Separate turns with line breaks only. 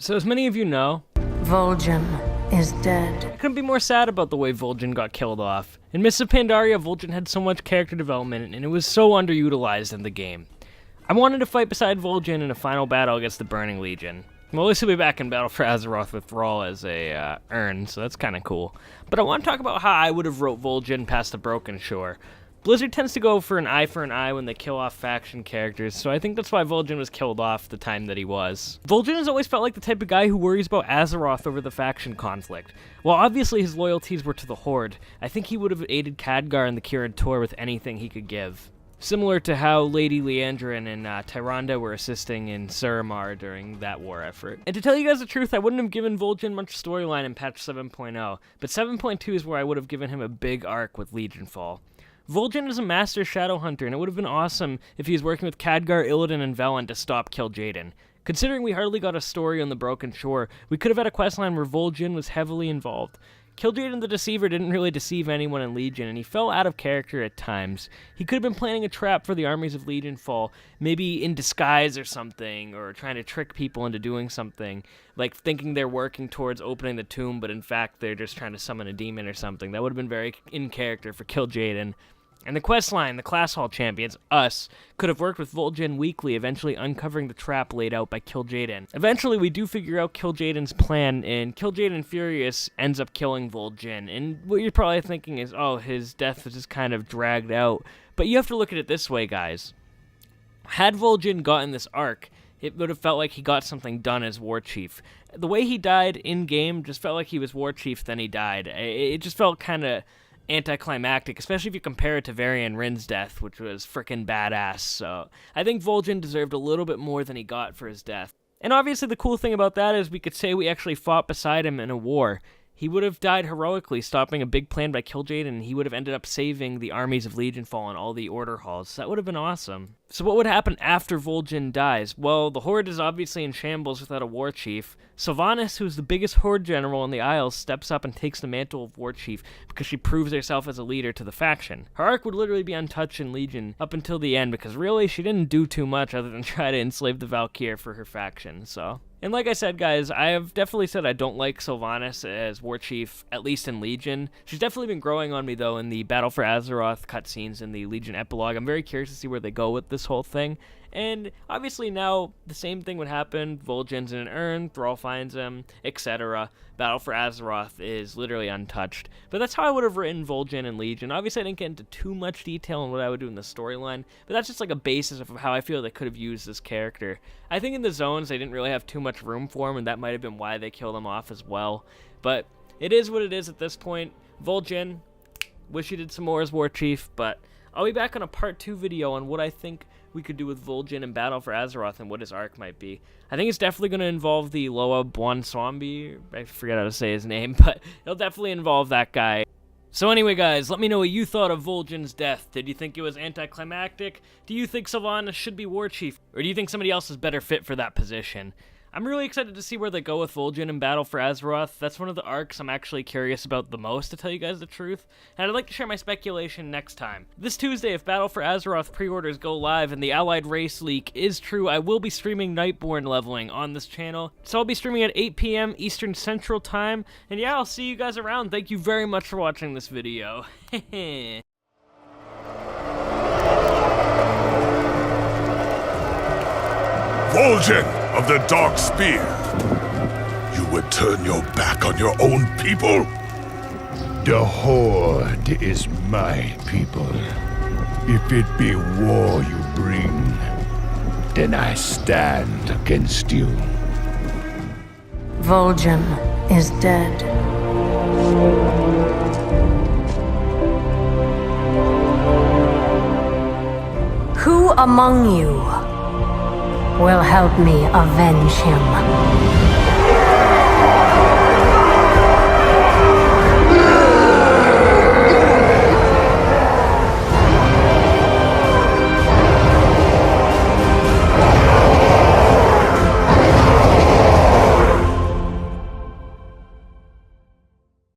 So as many of you know,
Vol'jin is dead.
I couldn't be more sad about the way Vol'jin got killed off. In Mists of Pandaria, Vol'jin had so much character development, and it was so underutilized in the game. I wanted to fight beside Vol'jin in a final battle against the Burning Legion. Well, at least he'll be back in Battle for Azeroth with Thrall as a urn, so that's kind of cool. But I want to talk about how I would have wrote Vol'jin past the Broken Shore. Blizzard tends to go for an eye when they kill off faction characters, so I think that's why Vol'jin was killed off the time that he was. Vol'jin has always felt like the type of guy who worries about Azeroth over the faction conflict. While obviously his loyalties were to the Horde, I think he would have aided Khadgar and the Kirin Tor with anything he could give. Similar to how Lady Liandrin and Tyrande were assisting in Suramar during that war effort. And to tell you guys the truth, I wouldn't have given Vol'jin much storyline in patch 7.0, but 7.2 is where I would have given him a big arc with Legionfall. Vol'jin is a master shadow hunter, and it would have been awesome if he was working with Khadgar, Illidan, and Velen to stop Kil'jaeden. Considering we hardly got a story on the Broken Shore, we could have had a questline where Vol'jin was heavily involved. Kil'jaeden the Deceiver didn't really deceive anyone in Legion, and he fell out of character at times. He could have been planning a trap for the armies of Legionfall, maybe in disguise or something, or trying to trick people into doing something, like thinking they're working towards opening the tomb, but in fact they're just trying to summon a demon or something. That would have been very in character for Kil'jaeden. And the questline, the Class Hall champions, us, could have worked with Vol'jin weekly, eventually uncovering the trap laid out by Kil'jaeden. Eventually, we do figure out Kil'jaeden's plan, and Kil'jaeden Furious ends up killing Vol'jin. And what you're probably thinking is, oh, his death was just kind of dragged out. But you have to look at it this way, guys. Had Vol'jin gotten this arc, it would have felt like he got something done as War Chief. The way he died in-game just felt like he was War Chief, then he died. It just felt kind of anticlimactic, especially if you compare it to Varian Rin's death, which was frickin' badass. So I think Vol'jin deserved a little bit more than he got for his death. And obviously the cool thing about that is we could say we actually fought beside him in a war. He would have died heroically, stopping a big plan by Kil'jaeden, and he would have ended up saving the armies of Legionfall and all the Order Halls. That would have been awesome. So what would happen after Vol'jin dies? Well, the Horde is obviously in shambles without a war chief. Sylvanas, who's the biggest Horde general in the Isles, steps up and takes the mantle of war chief because she proves herself as a leader to the faction. Her arc would literally be untouched in Legion up until the end because really she didn't do too much other than try to enslave the Valkyr for her faction, so. And like I said, guys, I have definitely said I don't like Sylvanas as War Chief, at least in Legion. She's definitely been growing on me, though, in the Battle for Azeroth cutscenes and the Legion epilogue. I'm very curious to see where they go with this whole thing. And obviously now the same thing would happen. Vol'jin's in an urn, Thrall finds him, etc. Battle for Azeroth is literally untouched. But that's how I would have written Vol'jin and Legion. Obviously I didn't get into too much detail on what I would do in the storyline, but that's just like a basis of how I feel they could have used this character. I think in the zones they didn't really have too much room for him, and that might have been why they killed him off as well. But it is what it is at this point. Vol'jin, wish he did some more as War Chief, but I'll be back on a part 2 video on what I think we could do with Vol'jin in Battle for Azeroth and what his arc might be. I think it's definitely going to involve the Loa Bwonswambi. I forget how to say his name, but it'll definitely involve that guy. So anyway, guys, let me know what you thought of Vol'jin's death. Did you think it was anticlimactic? Do you think Sylvanas should be War Chief? Or do you think somebody else is better fit for that position? I'm really excited to see where they go with Vol'jin in Battle for Azeroth. That's one of the arcs I'm actually curious about the most, to tell you guys the truth. And I'd like to share my speculation next time. This Tuesday, if Battle for Azeroth pre-orders go live and the Allied Race leak is true, I will be streaming Nightborne leveling on this channel. So I'll be streaming at 8 p.m. Eastern Central Time. And yeah, I'll see you guys around. Thank you very much for watching this video.
Vol'jin of the Dark Spear, you would turn your back on your own people?
The Horde is my people. If it be war you bring, then I stand against you.
Vol'jin is dead. Who among you will help me avenge him?